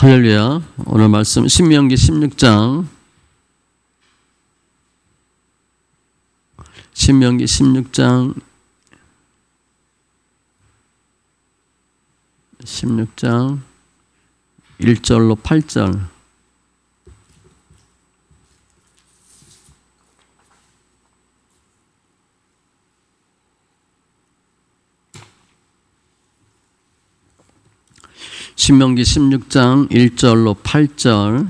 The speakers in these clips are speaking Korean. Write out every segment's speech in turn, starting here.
할렐루야. 오늘 말씀 신명기 16장 신명기 16장 1절로 8절. 신명기 16장 1절로 8절.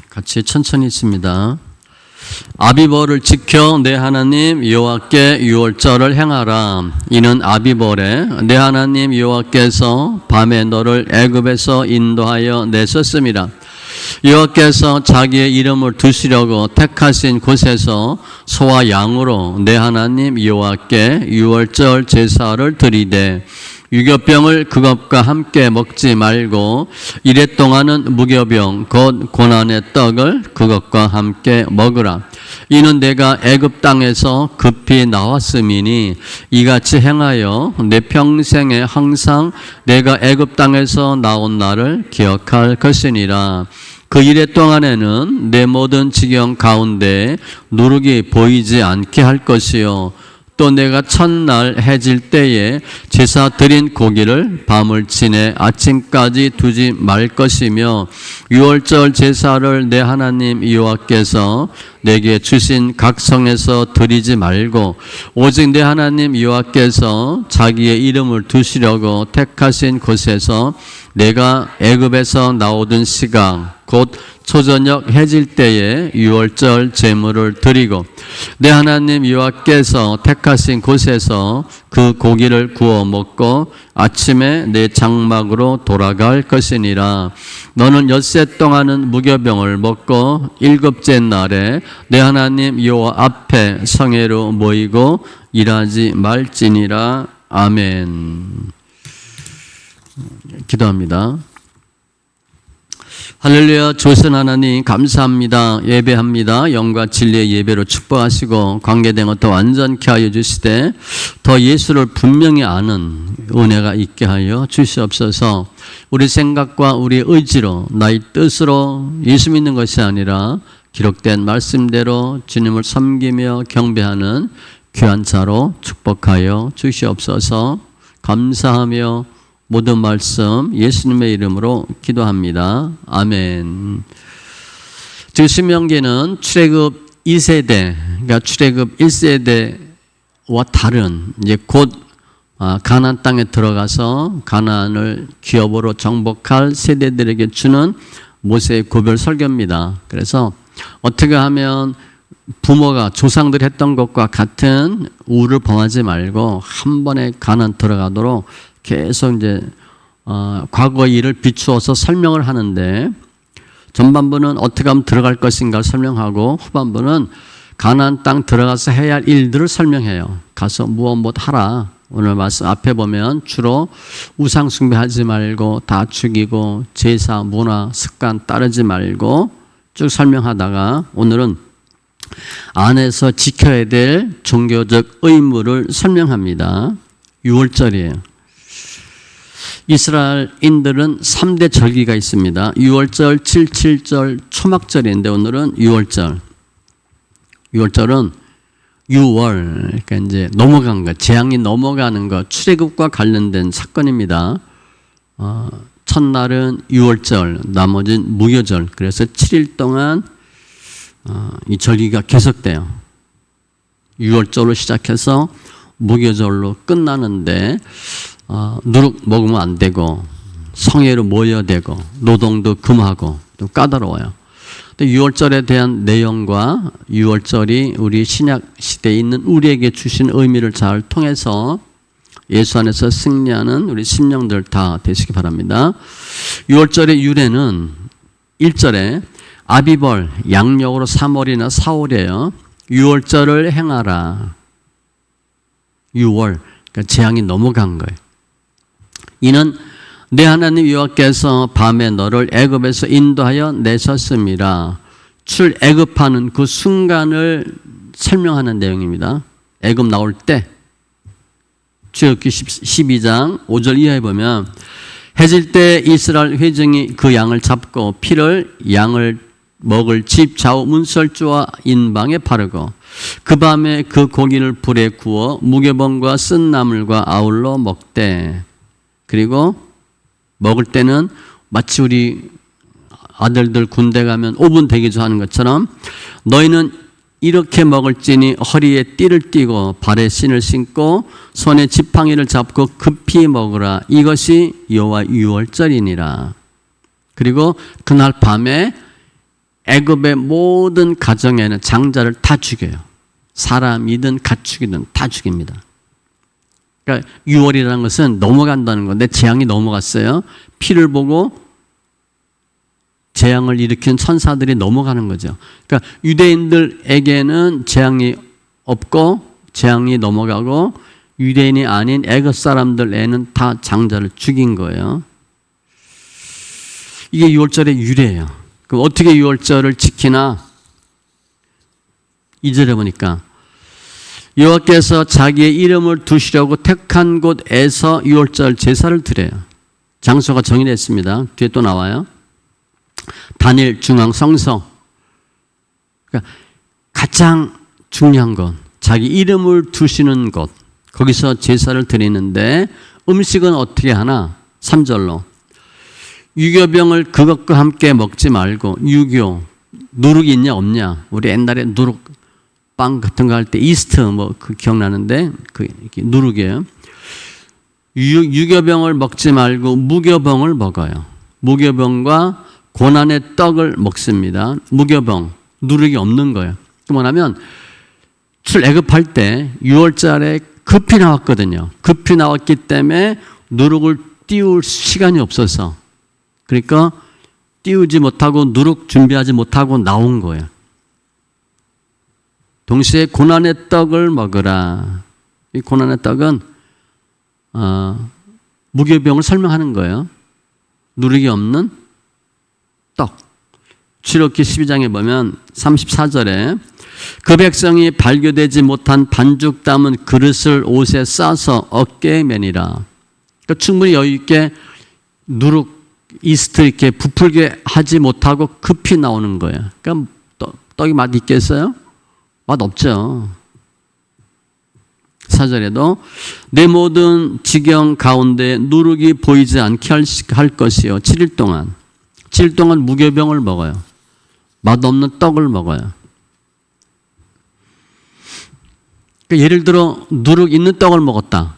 같이 천천히 있습니다. 아비벌을 지켜 내 하나님 여호와께 유월절을 행하라. 이는 아비벌에 내 하나님 여호와께서 밤에 너를 애굽에서 인도하여 내셨음이라. 여호와께서 자기의 이름을 두시려고 택하신 곳에서 소와 양으로 내 하나님 여호와께 유월절 제사를 드리되 유교병을 그것과 함께 먹지 말고 이래 동안은 무교병 곧 고난의 떡을 그것과 함께 먹으라. 이는 내가 애굽 땅에서 급히 나왔음이니 이같이 행하여 내 평생에 항상 내가 애굽 땅에서 나온 날을 기억할 것이니라. 그 이래 동안에는 내 모든 지경 가운데 누룩이 보이지 않게 할 것이요 또 내가 첫날 해질 때에 제사 드린 고기를 밤을 지내 아침까지 두지 말 것이며 유월절 제사를 내 하나님 여호와께서 내게 주신 각 성에서 드리지 말고 오직 내 하나님 여호와께서 자기의 이름을 두시려고 택하신 곳에서 내가 애굽에서 나오던 시각 곧 초저녁 해질 때에 유월절 제물을 드리고 내 하나님 여호와께서 택하신 곳에서 그 고기를 구워 먹고 아침에 내 장막으로 돌아갈 것이니라. 너는 엿새 동안은 무교병을 먹고 일곱째 날에 내 하나님 여호와 앞에 성회로 모이고 일하지 말지니라. 아멘. 기도합니다. 할렐루야. 조선 하나님 감사합니다. 예배합니다. 영과 진리의 예배로 축복하시고 관계된 것도 완전케 하여 주시되 더 예수를 분명히 아는 은혜가 있게 하여 주시옵소서. 우리 생각과 우리 의지로 나의 뜻으로 예수 믿는 것이 아니라 기록된 말씀대로 주님을 섬기며 경배하는 귀한 자로 축복하여 주시옵소서. 감사하며 모든 말씀 예수님의 이름으로 기도합니다. 아멘. 지금 신명기는 출애굽 2세대, 그러니까 출애굽 1세대와 다른 이제 곧 가나안 땅에 들어가서 가나안을 기업으로 정복할 세대들에게 주는 모세의 구별 설교입니다. 그래서 어떻게 하면 부모가 조상들 했던 것과 같은 우를 범하지 말고 한 번에 가나안 들어가도록 계속 이제 과거 일을 비추어서 설명을 하는데 전반부는 어떻게 하면 들어갈 것인가를 설명하고 후반부는 가나안 땅 들어가서 해야 할 일들을 설명해요. 가서 무엇 하라. 오늘 말씀 앞에 보면 주로 우상 숭배하지 말고 다 죽이고 제사, 문화, 습관 따르지 말고 쭉 설명하다가 오늘은 안에서 지켜야 될 종교적 의무를 설명합니다. 유월절이에요. 이스라엘인들은 3대 절기가 있습니다. 유월절, 7.7절, 초막절인데 오늘은 유월절. 유월절은 유월, 그러니까 이제 넘어간 것, 재앙이 넘어가는 것, 출애굽과 관련된 사건입니다. 첫날은 유월절, 나머지는 무교절. 그래서 7일 동안 이 절기가 계속돼요. 유월절로 시작해서 무교절로 끝나는데 누룩 먹으면 안 되고 성회로 모여야 되고 노동도 금하고 좀 까다로워요. 근데 유월절에 대한 내용과 유월절이 우리 신약 시대에 있는 우리에게 주신 의미를 잘 통해서 예수 안에서 승리하는 우리 심령들 다 되시기 바랍니다. 유월절의 유래는 1절에 아비벌 양력으로 3월이나 4월이에요. 유월절을 행하라. 유월, 그러니까 재앙이 넘어간 거예요. 이는 내 하나님 여호와께서 밤에 너를 애굽에서 인도하여 내셨음이라. 출애굽하는 그 순간을 설명하는 내용입니다. 애굽 나올 때 출애굽기 12장 5절 이하에 보면 해질 때 이스라엘 회중이 그 양을 잡고 피를 양을 먹을 집 좌우 문설주와 인방에 바르고 그 밤에 그 고기를 불에 구워 무교병과 쓴 나물과 아울러 먹되 그리고 먹을 때는 마치 우리 아들들 군대 가면 5분 대기조 하는 것처럼 너희는 이렇게 먹을지니 허리에 띠를 띠고 발에 신을 신고 손에 지팡이를 잡고 급히 먹으라. 이것이 여호와 유월절이니라. 그리고 그날 밤에 애굽의 모든 가정에는 장자를 다 죽여요. 사람이든 가축이든 다 죽입니다. 그러니까 유월이라는 것은 넘어간다는 건데 재앙이 넘어갔어요. 피를 보고 재앙을 일으킨 천사들이 넘어가는 거죠. 그러니까 유대인들에게는 재앙이 없고 재앙이 넘어가고 유대인이 아닌 애굽 사람들에는 다 장자를 죽인 거예요. 이게 유월절의 유래예요. 그럼 어떻게 유월절을 지키나? 2절에 보니까 여호와께서 자기의 이름을 두시려고 택한 곳에서 유월절 제사를 드려요. 장소가 정해졌습니다. 뒤에 또 나와요. 단일 중앙 성서. 그러니까 가장 중요한 것, 자기 이름을 두시는 곳, 거기서 제사를 드리는데 음식은 어떻게 하나? 3절로 유교병을 그것과 함께 먹지 말고 유교, 누룩이 있냐 없냐? 우리 옛날에 누룩 빵 같은 거 할 때 이스트 뭐 그 기억나는데 그 누룩이에요. 유교병을 먹지 말고 무교병을 먹어요. 무교병과 고난의 떡을 먹습니다. 무교병, 누룩이 없는 거예요. 뭐냐면 출애굽할 때 6월달에 급히 나왔거든요. 급히 나왔기 때문에 누룩을 띄울 시간이 없어서 그러니까 띄우지 못하고 누룩 준비하지 못하고 나온 거예요. 동시에 고난의 떡을 먹으라. 이 고난의 떡은 무교병을 설명하는 거예요. 누룩이 없는 떡. 출애굽기 12장에 보면 34절에 그 백성이 발교되지 못한 반죽 담은 그릇을 옷에 싸서 어깨에 매니라. 그러니까 충분히 여유 있게 누룩 이스트 이렇게 부풀게 하지 못하고 급히 나오는 거예요. 그러니까 떡이 맛 있겠어요? 맛 없죠. 4절에도 내 모든 지경 가운데 누룩이 보이지 않게 할 것이요. 7일 동안 무교병을 먹어요. 맛없는 떡을 먹어요. 그러니까 예를 들어 누룩 있는 떡을 먹었다.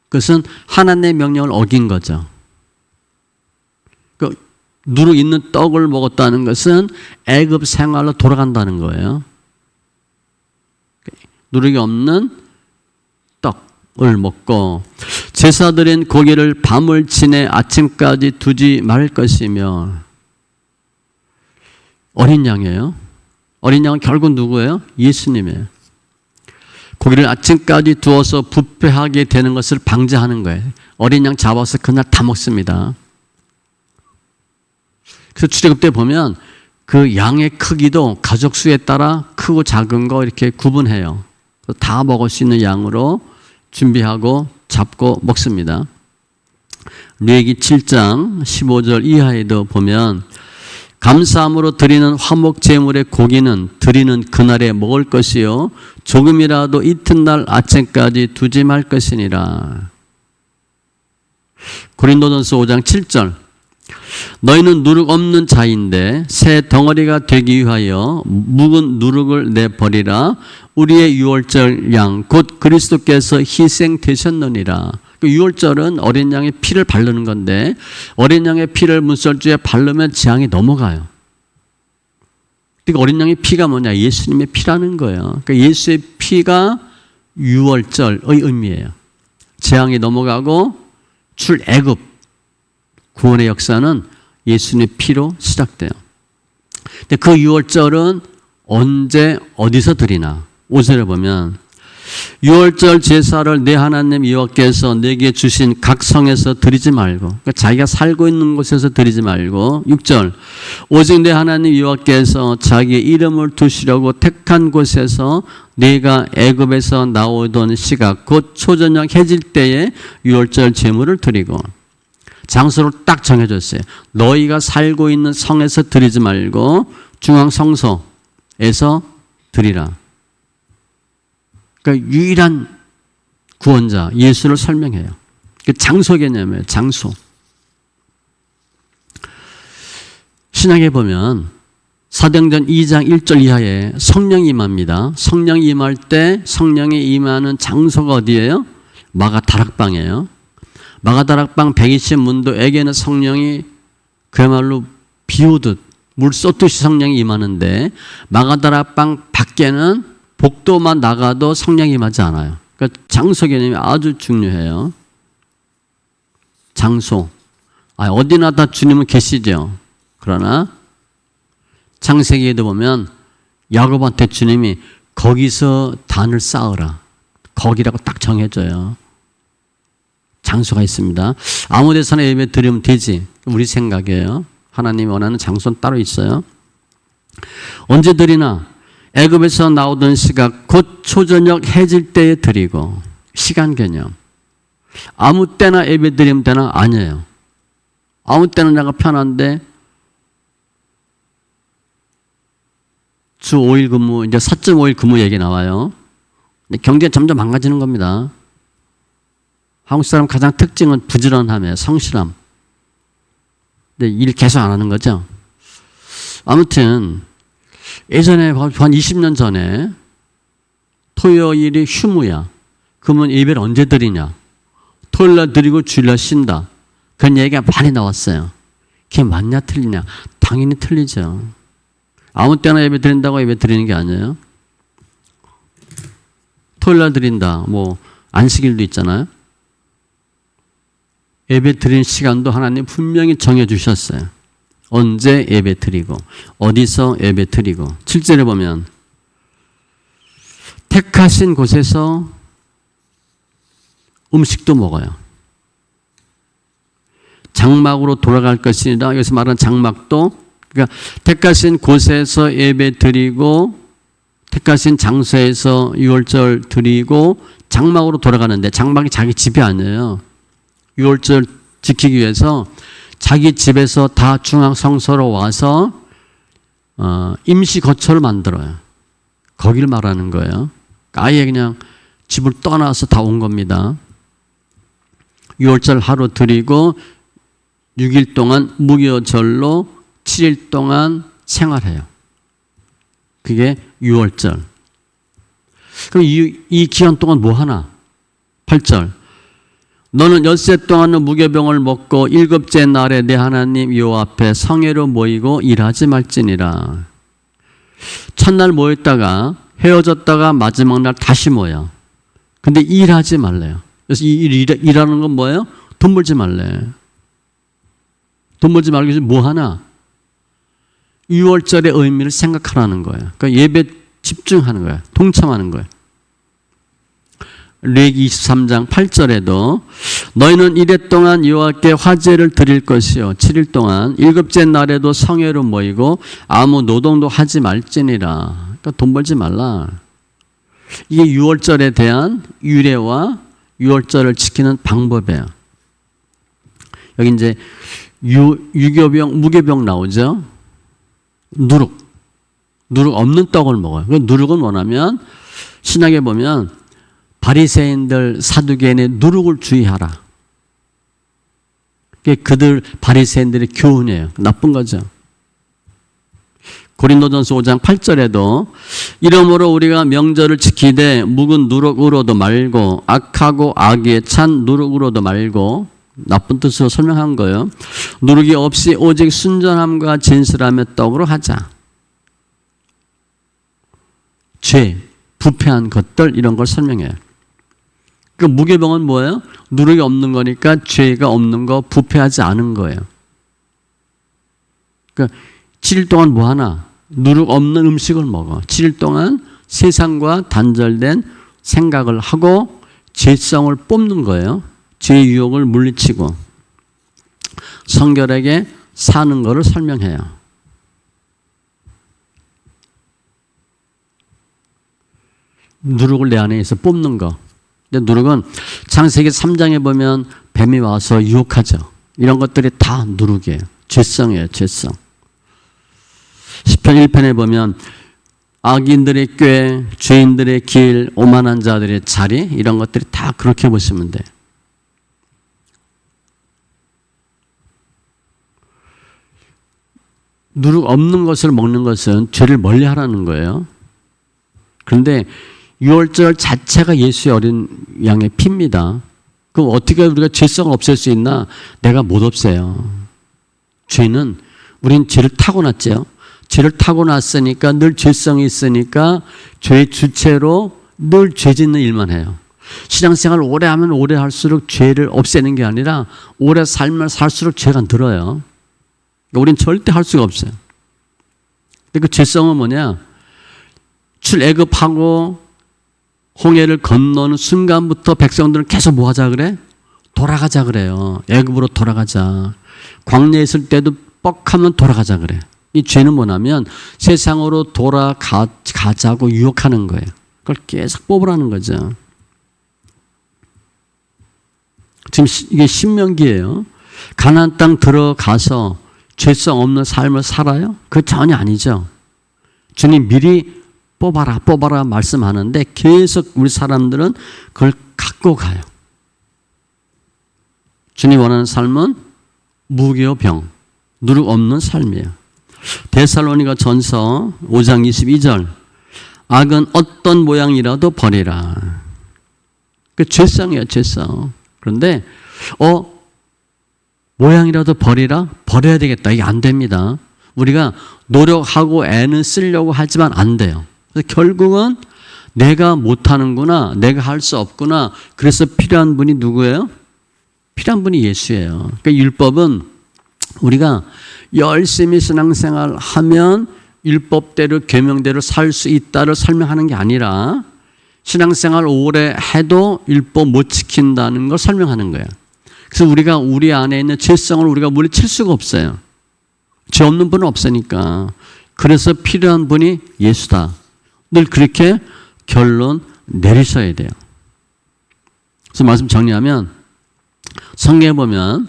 그것은 하나님의 명령을 어긴 거죠. 그러니까 누룩 있는 떡을 먹었다는 것은 애굽 생활로 돌아간다는 거예요. 누룩이 없는 떡을 먹고 제사드린 고기를 밤을 지내 아침까지 두지 말 것이며 어린 양이에요. 어린 양은 결국 누구예요? 예수님이에요. 고기를 아침까지 두어서 부패하게 되는 것을 방지하는 거예요. 어린 양 잡아서 그날 다 먹습니다. 그래서 출애굽 때 보면 그 양의 크기도 가족 수에 따라 크고 작은 거 이렇게 구분해요. 다 먹을 수 있는 양으로 준비하고 잡고 먹습니다. 레위기 7장 15절 이하에도 보면 감사함으로 드리는 화목 제물의 고기는 드리는 그날에 먹을 것이요 조금이라도 이튿날 아침까지 두지 말 것이니라. 고린도전서 5장 7절 너희는 누룩 없는 자인데 새 덩어리가 되기 위하여 묵은 누룩을 내버리라. 우리의 유월절 양 곧 그리스도께서 희생되셨느니라. 유월절은 어린 양의 피를 바르는 건데 어린 양의 피를 문설주에 바르면 재앙이 넘어가요. 그러니까 어린 양의 피가 뭐냐? 예수님의 피라는 거예요. 그러니까 예수의 피가 유월절의 의미예요. 재앙이 넘어가고 출애굽 구원의 역사는 예수님의 피로 시작돼요. 근데 그 유월절은 언제 어디서 드리나? 5절에 보면 유월절 제사를 내 하나님 여호와께서 내게 주신 각 성에서 드리지 말고 그러니까 자기가 살고 있는 곳에서 드리지 말고 6절 오직 내 하나님 여호와께서 자기의 이름을 두시려고 택한 곳에서 네가 애굽에서 나오던 시각 곧 초저녁 해질 때에 유월절 제물을 드리고 장소를 딱 정해줬어요. 너희가 살고 있는 성에서 드리지 말고 중앙 성소에서 드리라. 그러니까 유일한 구원자 예수를 설명해요. 그 장소 개념이에요. 장소. 신약에 보면 사도행전 2장 1절 이하에 성령이 임합니다. 성령이 임할 때 성령이 임하는 장소가 어디예요? 마가다락방이에요. 마가다락방 120문도에게는 성령이 그야말로 비 오듯 물 쏟듯이 성령이 임하는데 마가다락방 밖에는 복도만 나가도 성령이 임하지 않아요. 그러니까 장소 개념이 아주 중요해요. 장소. 어디나 다 주님은 계시죠. 그러나 창세기에도 보면 야곱한테 주님이 거기서 단을 쌓으라. 거기라고 딱 정해줘요. 장소가 있습니다. 아무 데서나 예배 드리면 되지. 우리 생각이에요. 하나님이 원하는 장소는 따로 있어요. 언제 드리나 애굽에서 나오던 시각 곧 초저녁 해질 때에 드리고 시간 개념. 아무 때나 예배 드리면 되나? 아니에요. 아무 때나 내가 편한데 주 5일 근무, 이제 4.5일 근무 얘기 나와요. 근데 경제가 점점 망가지는 겁니다. 한국 사람 가장 특징은 부지런함이에요. 성실함. 근데 일 계속 안 하는 거죠. 아무튼 예전에 한 20년 전에 토요일이 휴무야. 그러면 예배를 언제 드리냐? 토요일날 드리고 주일날 쉰다. 그런 얘기가 많이 나왔어요. 그게 맞냐 틀리냐? 당연히 틀리죠. 아무 때나 예배 드린다고 예배 드리는 게 아니에요. 토요일날 드린다. 뭐 안식일도 있잖아요. 예배 드리는 시간도 하나님 분명히 정해 주셨어요. 언제 예배 드리고 어디서 예배 드리고 7절에 보면 택하신 곳에서 음식도 먹어요. 장막으로 돌아갈 것이니라. 여기서 말하는 장막도 그러니까 택하신 곳에서 예배 드리고 택하신 장소에서 유월절 드리고 장막으로 돌아가는데 장막이 자기 집이 아니에요. 유월절 지키기 위해서 자기 집에서 다 중앙 성소로 와서 임시 거처를 만들어요. 거기를 말하는 거예요. 아예 그냥 집을 떠나서 다 온 겁니다. 유월절 하루 드리고 6일 동안 무교절로 7일 동안 생활해요. 그게 유월절. 그럼 이 기간 동안 뭐 하나? 8절. 너는 엿새 동안은 무교병을 먹고 일곱째 날에 내 하나님 여호와 앞에 성회로 모이고 일하지 말지니라. 첫날 모였다가 헤어졌다가 마지막 날 다시 모여. 근데 일하지 말래요. 그래서 일하는 건 뭐예요? 돈 벌지 말래. 돈 벌지 말기 위해서 뭐 하나? 유월절의 의미를 생각하라는 거예요. 그러니까 예배 집중하는 거예요. 동참하는 거예요. 레위기 23장 8절에도 너희는 이래 동안 여호와께 화제를 드릴 것이요 7일 동안 일곱째 날에도 성회로 모이고 아무 노동도 하지 말지니라. 그러니까 돈 벌지 말라. 이게 유월절에 대한 유래와 유월절을 지키는 방법이에요. 여기 이제 유교병, 무교병 나오죠. 누룩 없는 떡을 먹어요. 누룩은 뭐냐면 신약에 보면 바리새인들 사두개인의 누룩을 주의하라. 그게 그들 바리새인들의 교훈이에요. 나쁜 거죠. 고린도전서 5장 8절에도 이러므로 우리가 명절을 지키되 묵은 누룩으로도 말고 악하고 악에 찬 누룩으로도 말고 나쁜 뜻으로 설명한 거예요. 누룩이 없이 오직 순전함과 진실함의 떡으로 하자. 죄, 부패한 것들 이런 걸 설명해요. 그 무교병은 뭐예요? 누룩이 없는 거니까 죄가 없는 거, 부패하지 않은 거예요. 그러니까 7일 동안 뭐 하나? 누룩 없는 음식을 먹어. 7일 동안 세상과 단절된 생각을 하고 죄성을 뽑는 거예요. 죄의 유혹을 물리치고 성결하게 사는 것을 설명해요. 누룩을 내 안에 있어 뽑는 거. 근데 누룩은 창세기 3장에 보면 뱀이 와서 유혹하죠. 이런 것들이 다 누룩이에요. 죄성이에요. 죄성. 시편 1편에 보면 악인들의 꾀, 죄인들의 길, 오만한 자들의 자리, 이런 것들이 다 그렇게 보시면 돼요. 누룩 없는 것을 먹는 것은 죄를 멀리 하라는 거예요. 그런데 유월절 자체가 예수의 어린 양의 피입니다. 그럼 어떻게 우리가 죄성을 없앨 수 있나? 내가 못 없애요. 죄는, 우린 죄를 타고났죠. 죄를 타고났으니까 늘 죄성이 있으니까 죄의 주체로 늘 죄 짓는 일만 해요. 신앙생활을 오래 하면 오래 할수록 죄를 없애는 게 아니라 오래 살면 살수록 죄가 늘어요. 우린 절대 할 수가 없어요. 근데 그 죄성은 뭐냐? 출애굽하고 홍해를 건너는 순간부터 백성들은 계속 뭐 하자 그래? 돌아가자 그래요. 애굽으로 돌아가자. 광야에 있을 때도 뻑하면 돌아가자 그래. 이 죄는 뭐냐면 세상으로 돌아가자고 유혹하는 거예요. 그걸 계속 뽑으라는 거죠. 지금 이게 신명기예요. 가나안 땅 들어가서 죄성 없는 삶을 살아요? 그거 전혀 아니죠. 주님 미리 뽑아라 말씀하는데 계속 우리 사람들은 그걸 갖고 가요. 주님 원하는 삶은 무교병, 누룩 없는 삶이에요. 데살로니가 전서 5장 22절 악은 어떤 모양이라도 버리라. 그 죄성이에요. 죄성. 그런데 모양이라도 버리라? 버려야 되겠다. 이게 안 됩니다. 우리가 노력하고 애는 쓰려고 하지만 안 돼요. 그래서 결국은 내가 못하는구나. 내가 할 수 없구나. 그래서 필요한 분이 누구예요? 필요한 분이 예수예요. 그러니까 율법은 우리가 열심히 신앙생활 하면 율법대로 계명대로 살 수 있다를 설명하는 게 아니라 신앙생활 오래 해도 율법 못 지킨다는 걸 설명하는 거예요. 그래서 우리가 우리 안에 있는 죄성을 우리가 물리칠 수가 없어요. 죄 없는 분은 없으니까. 그래서 필요한 분이 예수다. 늘 그렇게 결론 내리셔야 돼요. 그래서 말씀 정리하면 성경에 보면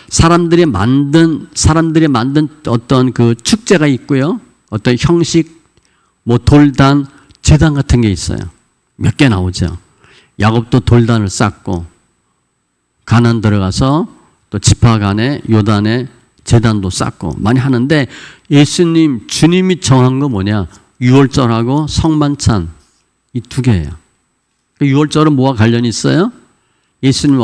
사람들이 만든 어떤 그 축제가 있고요. 어떤 형식, 뭐 돌단, 제단 같은 게 있어요. 몇 개 나오죠. 야곱도 돌단을 쌓고 가나안 들어가서 또 지파 간에 요단에 제단도 쌓고 많이 하는데 예수님, 주님이 정한 거 뭐냐? 유월절하고 성만찬 이 두 개예요. 유월절은 뭐와 관련이 있어요? 예수님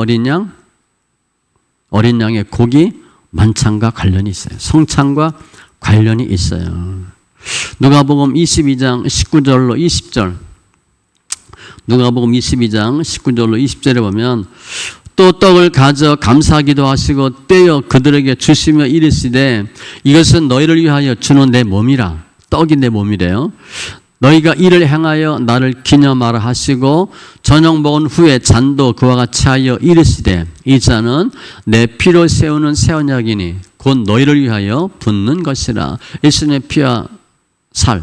어린 양의 고기 만찬과 관련이 있어요. 성찬과 관련이 있어요. 누가복음 22장 19절로 20절. 누가복음 22장 19절로 20절에 보면 또 떡을 가져 감사기도 하시고 떼어 그들에게 주시며 이르시되 이것은 너희를 위하여 주는 내 몸이라. 떡이 내 몸이래요. 너희가 이를 행하여 나를 기념하라 하시고 저녁 먹은 후에 잔도 그와 같이 하여 이르시되 이 잔은 내 피로 세우는 새 언약이니 곧 너희를 위하여 붓는 것이라. 예수님의 피와 살,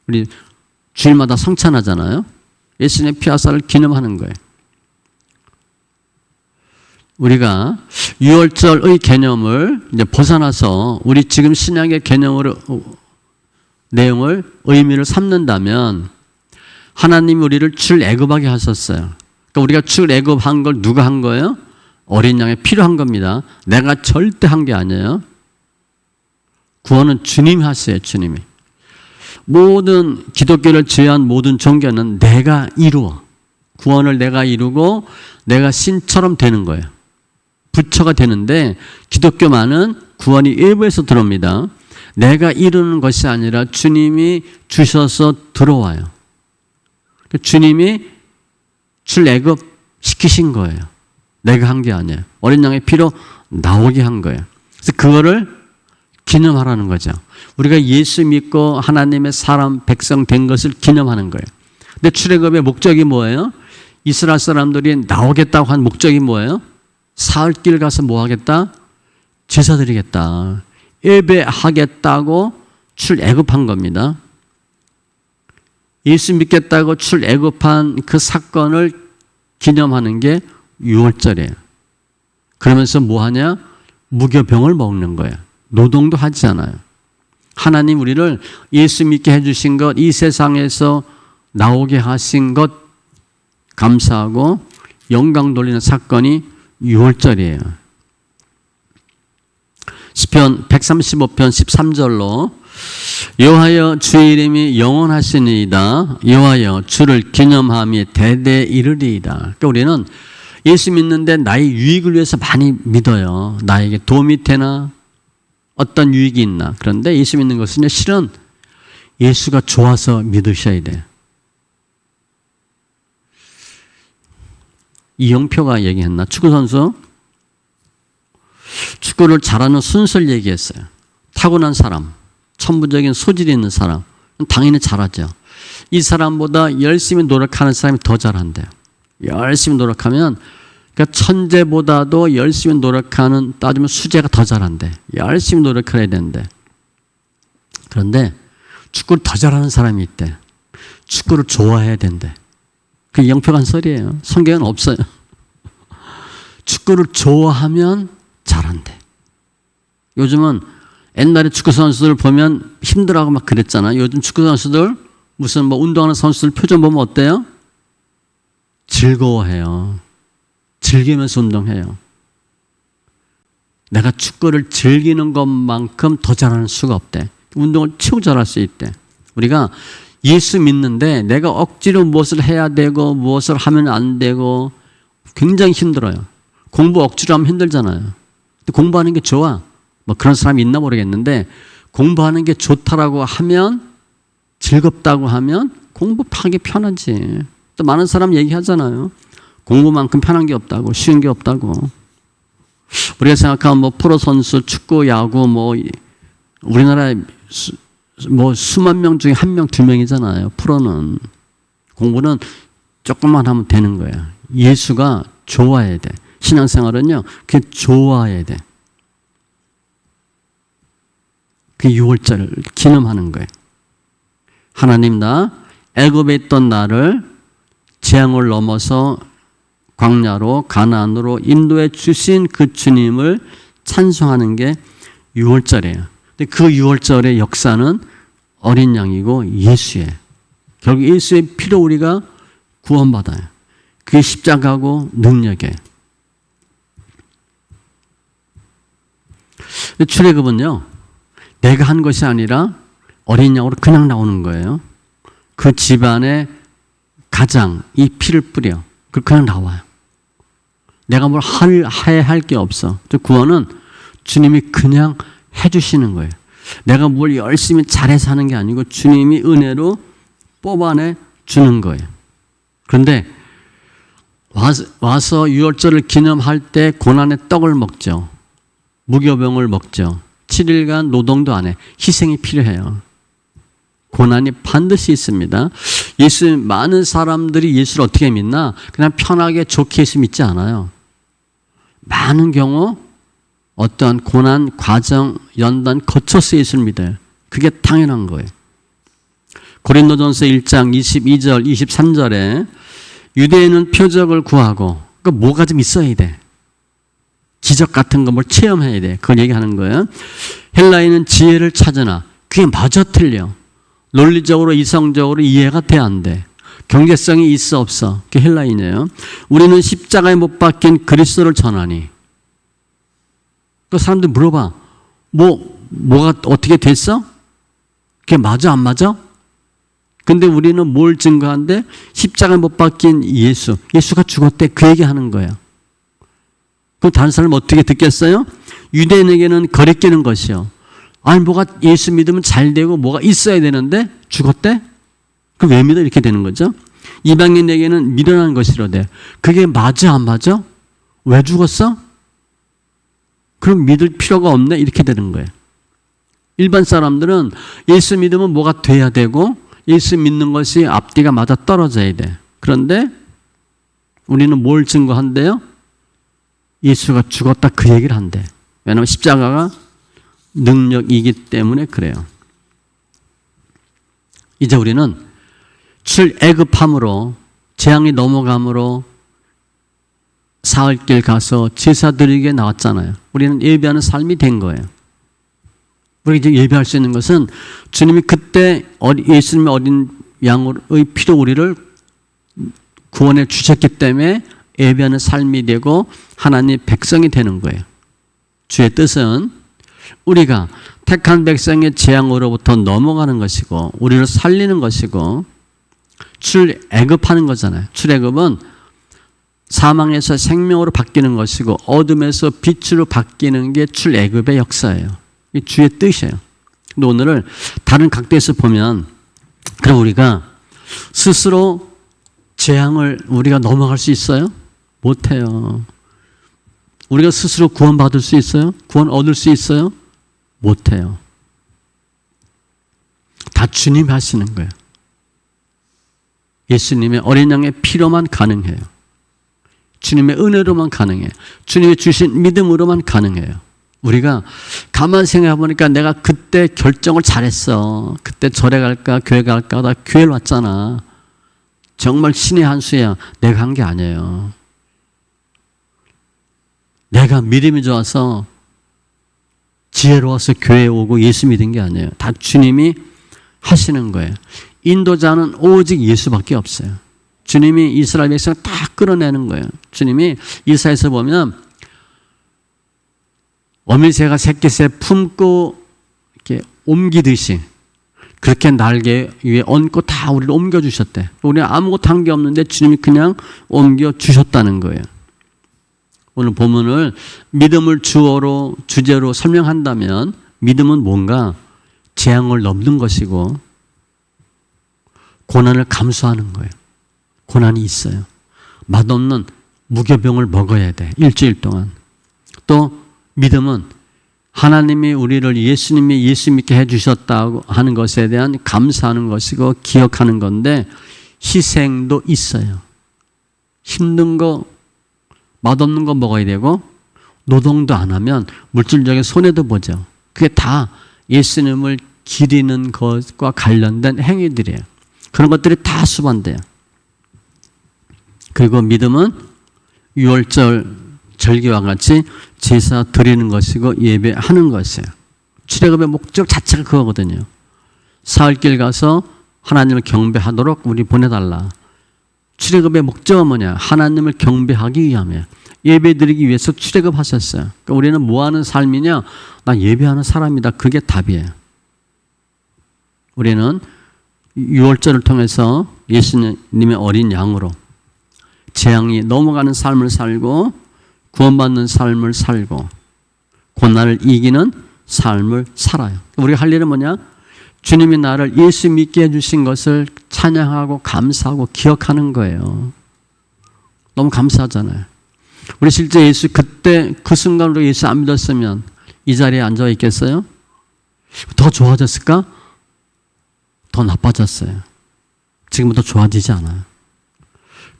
우리 주일마다 성찬하잖아요. 예수님의 피와 살을 기념하는 거예요. 우리가 유월절의 개념을 이제 벗어나서 우리 지금 신약의 개념으로 내용을 의미를 삼는다면 하나님이 우리를 출애굽하게 하셨어요. 그러니까 우리가 출애굽한 걸 누가 한 거예요? 어린 양의 피로 한 겁니다. 내가 절대 한 게 아니에요. 구원은 주님이 하세요. 주님이. 모든 기독교를 제외한 모든 종교는 내가 이루어. 구원을 내가 이루고 내가 신처럼 되는 거예요. 부처가 되는데 기독교만은 구원이 외부에서 들어옵니다. 내가 이루는 것이 아니라 주님이 주셔서 들어와요. 주님이 출애굽 시키신 거예요. 내가 한 게 아니에요. 어린 양의 피로 나오게 한 거예요. 그래서 그거를 기념하라는 거죠. 우리가 예수 믿고 하나님의 사람 백성 된 것을 기념하는 거예요. 근데 출애굽의 목적이 뭐예요? 이스라엘 사람들이 나오겠다고 한 목적이 뭐예요? 사흘길 가서 뭐 하겠다? 제사 드리겠다. 예배하겠다고 출애굽한 겁니다. 예수 믿겠다고 출애굽한 그 사건을 기념하는 게 유월절이에요. 그러면서 뭐 하냐? 무교병을 먹는 거예요. 노동도 하지 않아요. 하나님 우리를 예수 믿게 해주신 것, 이 세상에서 나오게 하신 것 감사하고 영광 돌리는 사건이 유월절이에요. 시편 135편 13절로 여호와여 주의 이름이 영원하시니이다. 여호와여 주를 기념함이 대대 이르리이다. 그러니까 우리는 예수 믿는데 나의 유익을 위해서 많이 믿어요. 나에게 도움이 되나? 어떤 유익이 있나? 그런데 예수 믿는 것은 실은 예수가 좋아서 믿으셔야 돼요. 이영표가 얘기했나? 축구선수? 축구를 잘하는 순서를 얘기했어요. 타고난 사람, 천부적인 소질이 있는 사람, 당연히 잘하죠. 이 사람보다 열심히 노력하는 사람이 더 잘한대요. 열심히 노력하면, 그러니까 천재보다도 열심히 노력하는, 따지면 수재가 더 잘한대. 열심히 노력해야 되는데. 그런데 축구를 더 잘하는 사람이 있대. 축구를 좋아해야 된대. 그게 영표간 설이에요. 성경에는 없어요. 축구를 좋아하면 잘한대. 요즘은 옛날에 축구 선수들 보면 힘들어하고 막 그랬잖아. 요즘 축구 선수들 무슨 뭐 운동하는 선수들 표정 보면 어때요? 즐거워해요. 즐기면서 운동해요. 내가 축구를 즐기는 것만큼 더 잘하는 수가 없대. 운동을 최고 잘할 수 있대. 우리가 예수 믿는데 내가 억지로 무엇을 해야 되고 무엇을 하면 안 되고 굉장히 힘들어요. 공부 억지로 하면 힘들잖아요. 근데 공부하는 게 좋아. 뭐 그런 사람이 있나 모르겠는데 공부하는 게 좋다라고 하면 즐겁다고 하면 공부하기 편하지. 또 많은 사람 얘기하잖아요. 공부만큼 편한 게 없다고, 쉬운 게 없다고. 우리가 생각하면 뭐 프로 선수, 축구, 야구 뭐 우리나라에 뭐 수만 명 중에 한 명, 두 명이잖아요. 프로는. 공부는 조금만 하면 되는 거야. 예수가 좋아해야 돼. 신앙생활은요, 그게 좋아해야 돼. 그 유월절을 기념하는 거예요. 하나님 나 애굽에 있던 나를 재앙을 넘어서 광야로 가나안으로 인도해 주신 그 주님을 찬송하는 게 유월절이에요. 근데 그 유월절의 역사는 어린 양이고 예수예요. 결국 예수의 피로 우리가 구원받아요. 그게 십자가고 능력이에요. 출애굽은요, 내가 한 것이 아니라 어린 양으로 그냥 나오는 거예요. 그 집안에 가장 이 피를 뿌려. 그냥 나와요. 내가 뭘 해야 할 게 없어. 구원은 주님이 그냥 해주시는 거예요. 내가 뭘 열심히 잘해서 하는 게 아니고 주님이 은혜로 뽑아내 주는 거예요. 그런데 와서 유월절을 기념할 때 고난의 떡을 먹죠. 무교병을 먹죠. 7일간 노동도 안 해. 희생이 필요해요. 고난이 반드시 있습니다. 많은 사람들이 예수를 어떻게 믿나? 그냥 편하게 좋게 예수 믿지 않아요. 많은 경우 어떠한 고난, 과정, 연단 거쳐서 예수를 믿어요. 그게 당연한 거예요. 고린도전서 1장 22절, 23절에 유대인은 표적을 구하고, 그러니까 뭐가 좀 있어야 돼. 기적 같은 거 뭘 체험해야 돼. 그걸 얘기하는 거예요. 헬라인은 지혜를 찾으나 그게 마저 틀려. 논리적으로 이성적으로 이해가 돼 안 돼. 경제성이 있어 없어. 그게 헬라인이에요. 우리는 십자가에 못 박힌 그리스도를 전하니. 그 사람들 물어봐. 뭐가 어떻게 됐어? 그게 맞아 안 맞아? 근데 우리는 뭘 증거한데? 십자가에 못 박힌 예수가 죽었대. 그 얘기하는 거예요. 그럼 다른 사람은 어떻게 듣겠어요? 유대인에게는 거리끼는 것이요. 아니 뭐가 예수 믿으면 잘 되고 뭐가 있어야 되는데 죽었대? 그럼 왜 믿어? 이렇게 되는 거죠. 이방인에게는 미련한 것이로되 그게 맞아 안 맞아? 왜 죽었어? 그럼 믿을 필요가 없네? 이렇게 되는 거예요. 일반 사람들은 예수 믿으면 뭐가 돼야 되고 예수 믿는 것이 앞뒤가 맞아 떨어져야 돼. 그런데 우리는 뭘 증거한대요? 예수가 죽었다 그 얘기를 한대. 왜냐하면 십자가가 능력이기 때문에 그래요. 이제 우리는 출애굽함으로 재앙이 넘어감으로 사흘길 가서 제사 드리게 나왔잖아요. 우리는 예배하는 삶이 된 거예요. 우리가 이제 예배할 수 있는 것은 주님이 그때 예수님의 어린 양의 피로 우리를 구원해 주셨기 때문에 예배하는 삶이 되고 하나님 백성이 되는 거예요. 주의 뜻은 우리가 택한 백성의 재앙으로부터 넘어가는 것이고 우리를 살리는 것이고 출애굽하는 거잖아요. 출애굽은 사망에서 생명으로 바뀌는 것이고 어둠에서 빛으로 바뀌는 게 출애굽의 역사예요. 이 주의 뜻이에요. 근데 오늘을 다른 각도에서 보면 그럼 우리가 스스로 재앙을 우리가 넘어갈 수 있어요? 못해요. 우리가 스스로 구원받을 수 있어요? 구원 얻을 수 있어요? 못해요. 다 주님이 하시는 거예요. 예수님의 어린 양의 피로만 가능해요. 주님의 은혜로만 가능해요. 주님이 주신 믿음으로만 가능해요. 우리가 가만 생각해 보니까 내가 그때 결정을 잘했어. 그때 절에 갈까 교회 갈까 나 교회를 왔잖아. 정말 신의 한 수야. 내가 한 게 아니에요. 내가 믿음이 좋아서 지혜로워서 교회에 오고 예수 믿은 게 아니에요. 다 주님이 하시는 거예요. 인도자는 오직 예수밖에 없어요. 주님이 이스라엘 백성을 다 끌어내는 거예요. 주님이 이사야에서 보면 어미새가 새끼새 품고 이렇게 옮기듯이 그렇게 날개 위에 얹고 다 우리를 옮겨주셨대. 우리는 아무것도 한 게 없는데 주님이 그냥 옮겨주셨다는 거예요. 오늘 본문을 믿음을 주제로 설명한다면 믿음은 뭔가 재앙을 넘는 것이고 고난을 감수하는 거예요. 고난이 있어요. 맛없는 무교병을 먹어야 돼. 일주일 동안. 또 믿음은 하나님이 우리를 예수님이 예수 믿게 해주셨다고 하는 것에 대한 감사하는 것이고 기억하는 건데 희생도 있어요. 힘든 거 맛없는 거 먹어야 되고 노동도 안 하면 물질적인 손해도 보죠. 그게 다 예수님을 기리는 것과 관련된 행위들이에요. 그런 것들이 다 수반돼요. 그리고 믿음은 유월절 절기와 같이 제사 드리는 것이고 예배하는 것이에요. 출애굽의 목적 자체가 그거거든요. 사흘길 가서 하나님을 경배하도록 우리 보내달라. 출애굽의 목적은 뭐냐? 하나님을 경배하기 위함이에요. 예배드리기 위해서 출애굽하셨어요. 그러니까 우리는 뭐 하는 삶이냐? 나 예배하는 사람이다. 그게 답이에요. 우리는 유월절을 통해서 예수님의 어린 양으로 재앙이 넘어가는 삶을 살고 구원받는 삶을 살고 고난을 이기는 삶을 살아요. 우리가 할 일은 뭐냐? 주님이 나를 예수 믿게 해주신 것을 찬양하고 감사하고 기억하는 거예요. 너무 감사하잖아요. 우리 실제 예수 그때 그 순간으로 예수 안 믿었으면 이 자리에 앉아 있겠어요? 더 좋아졌을까? 더 나빠졌어요. 지금부터 좋아지지 않아요.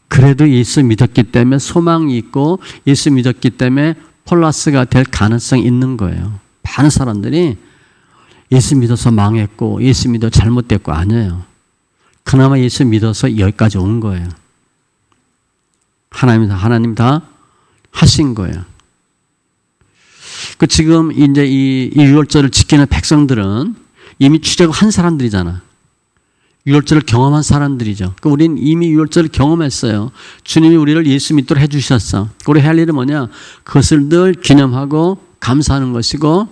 그래도 예수 믿었기 때문에 소망이 있고 예수 믿었기 때문에 플러스가 될 가능성이 있는 거예요. 많은 사람들이 예수 믿어서 망했고 예수 믿어 잘못됐고 아니에요. 그나마 예수 믿어서 여기까지 온 거예요. 하나님 다 하신 거예요. 그 지금 이제 이 유월절을 지키는 백성들은 이미 출애굽한 사람들이잖아. 유월절을 경험한 사람들이죠. 그러니까 우리는 이미 유월절을 경험했어요. 주님이 우리를 예수 믿도록 해주셨어. 우리 할 일은 뭐냐? 그것을 늘 기념하고 감사하는 것이고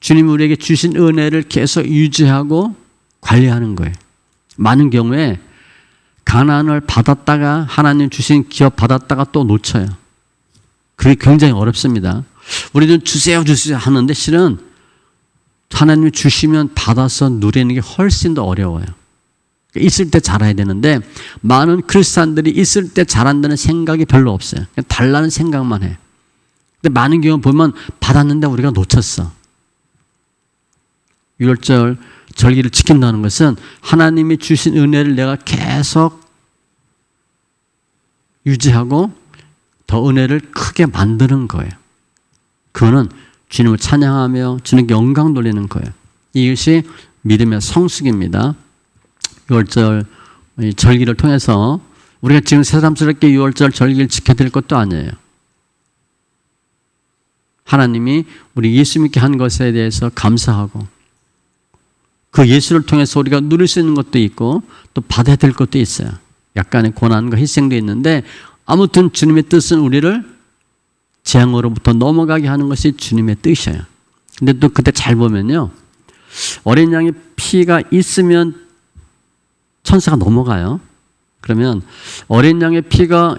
주님이 우리에게 주신 은혜를 계속 유지하고 관리하는 거예요. 많은 경우에 가난을 받았다가 하나님 주신 기업 받았다가 또 놓쳐요. 그게 굉장히 어렵습니다. 우리는 주세요 하는데 실은 하나님이 주시면 받아서 누리는 게 훨씬 더 어려워요. 있을 때 잘해야 되는데 많은 크리스찬들이 있을 때 잘한다는 생각이 별로 없어요. 그냥 달라는 생각만 해. 근데 많은 경우 보면 받았는데 우리가 놓쳤어. 유월절 절기를 지킨다는 것은 하나님이 주신 은혜를 내가 계속 유지하고 더 은혜를 크게 만드는 거예요. 그거는 주님을 찬양하며 주님께 영광 돌리는 거예요. 이것이 믿음의 성숙입니다. 유월절 이 절기를 통해서 우리가 지금 새삼스럽게 유월절 절기를 지켜드릴 것도 아니에요. 하나님이 우리 예수 믿게 한 것에 대해서 감사하고 그 예수를 통해서 우리가 누릴 수 있는 것도 있고 또 받아야 될 것도 있어요. 약간의 고난과 희생도 있는데 아무튼 주님의 뜻은 우리를 재앙으로부터 넘어가게 하는 것이 주님의 뜻이에요. 근데 또 그때 잘 보면요. 어린 양의 피가 있으면 천사가 넘어가요. 그러면 어린 양의 피가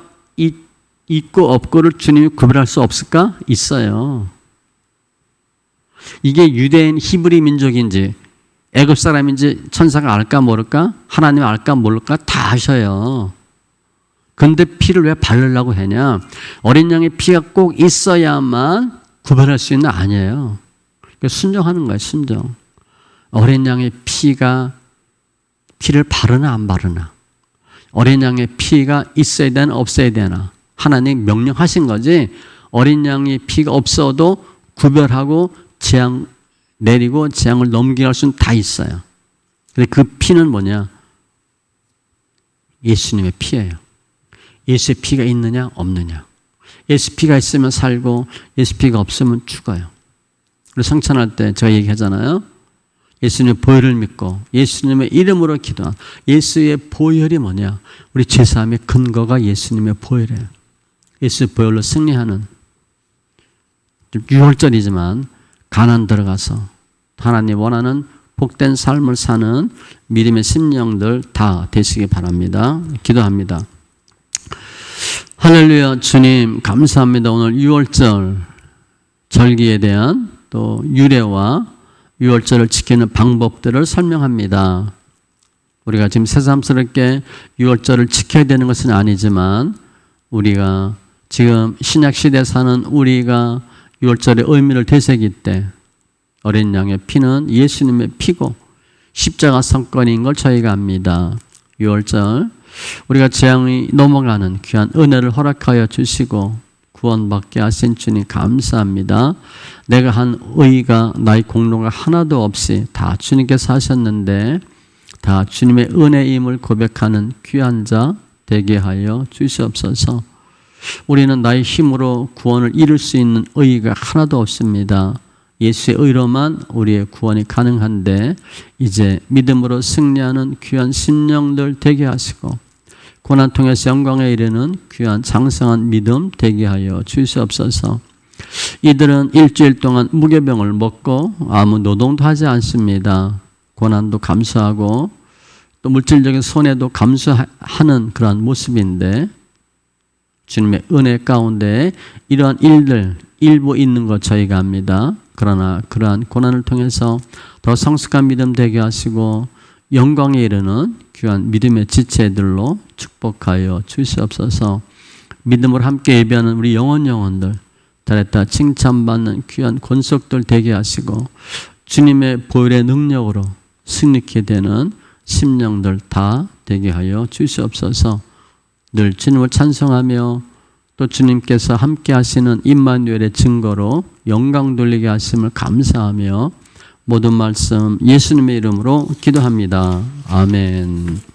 있고 없고를 주님이 구별할 수 없을까? 있어요. 이게 유대인 히브리 민족인지 애굽 사람인지 천사가 알까 모를까? 하나님 알까 모를까? 다 아셔요. 그런데 피를 왜 바르려고 하냐? 어린 양의 피가 꼭 있어야만 구별할 수 있는 아니에요. 순종하는 거예요. 순종. 어린 양의 피를 바르나 안 바르나? 어린 양의 피가 있어야 되나 없어야 되나? 하나님 명령하신 거지. 어린 양의 피가 없어도 구별하고 재앙 내리고 재앙을 넘기게 할 수는 다 있어요. 근데 그 피는 뭐냐? 예수님의 피예요. 예수의 피가 있느냐 없느냐. 예수 피가 있으면 살고 예수 피가 없으면 죽어요. 우리 성찬할 때 제가 얘기하잖아요. 예수님의 보혈을 믿고 예수님의 이름으로 기도한 예수의 보혈이 뭐냐? 우리 죄사함의 근거가 예수님의 보혈이에요. 예수의 보혈로 승리하는 유월절이지만 가나안 들어가서 하나님 원하는 복된 삶을 사는 믿음의 심령들 다 되시기 바랍니다. 기도합니다. 할렐루야. 주님 감사합니다. 오늘 유월절 절기에 대한 또 유래와 유월절을 지키는 방법들을 설명합니다. 우리가 지금 새삼스럽게 유월절을 지켜야 되는 것은 아니지만 우리가 지금 신약시대에 사는 우리가 유월절의 의미를 되새길 때 어린 양의 피는 예수님의 피고 십자가 성건인 걸 저희가 압니다. 유월절 우리가 재앙이 넘어가는 귀한 은혜를 허락하여 주시고 구원받게 하신 주님 감사합니다. 내가 한 의가 나의 공로가 하나도 없이 다 주님께서 하셨는데 다 주님의 은혜임을 고백하는 귀한 자 되게 하여 주시옵소서. 우리는 나의 힘으로 구원을 이룰 수 있는 의가 하나도 없습니다. 예수의 의로만 우리의 구원이 가능한데 이제 믿음으로 승리하는 귀한 심령들 되게 하시고 고난 통해서 영광에 이르는 귀한 장성한 믿음 되게 하여 주시옵소서. 이들은 일주일 동안 무교병을 먹고 아무 노동도 하지 않습니다. 고난도 감수하고 또 물질적인 손해도 감수하는 그러한 모습인데 주님의 은혜 가운데 이러한 일들 일부 있는 것 저희가 압니다. 그러나 그러한 고난을 통해서 더 성숙한 믿음 되게 하시고 영광에 이르는 귀한 믿음의 지체들로 축복하여 주시옵소서. 믿음으로 함께 예배하는 우리 영혼들 잘했다 칭찬받는 귀한 권속들 되게 하시고 주님의 보혈의 능력으로 승리케 되는 심령들 다 되게 하여 주시옵소서. 늘 주님을 찬송하며 또 주님께서 함께 하시는 임마누엘의 증거로 영광 돌리게 하심을 감사하며 모든 말씀 예수님의 이름으로 기도합니다. 아멘.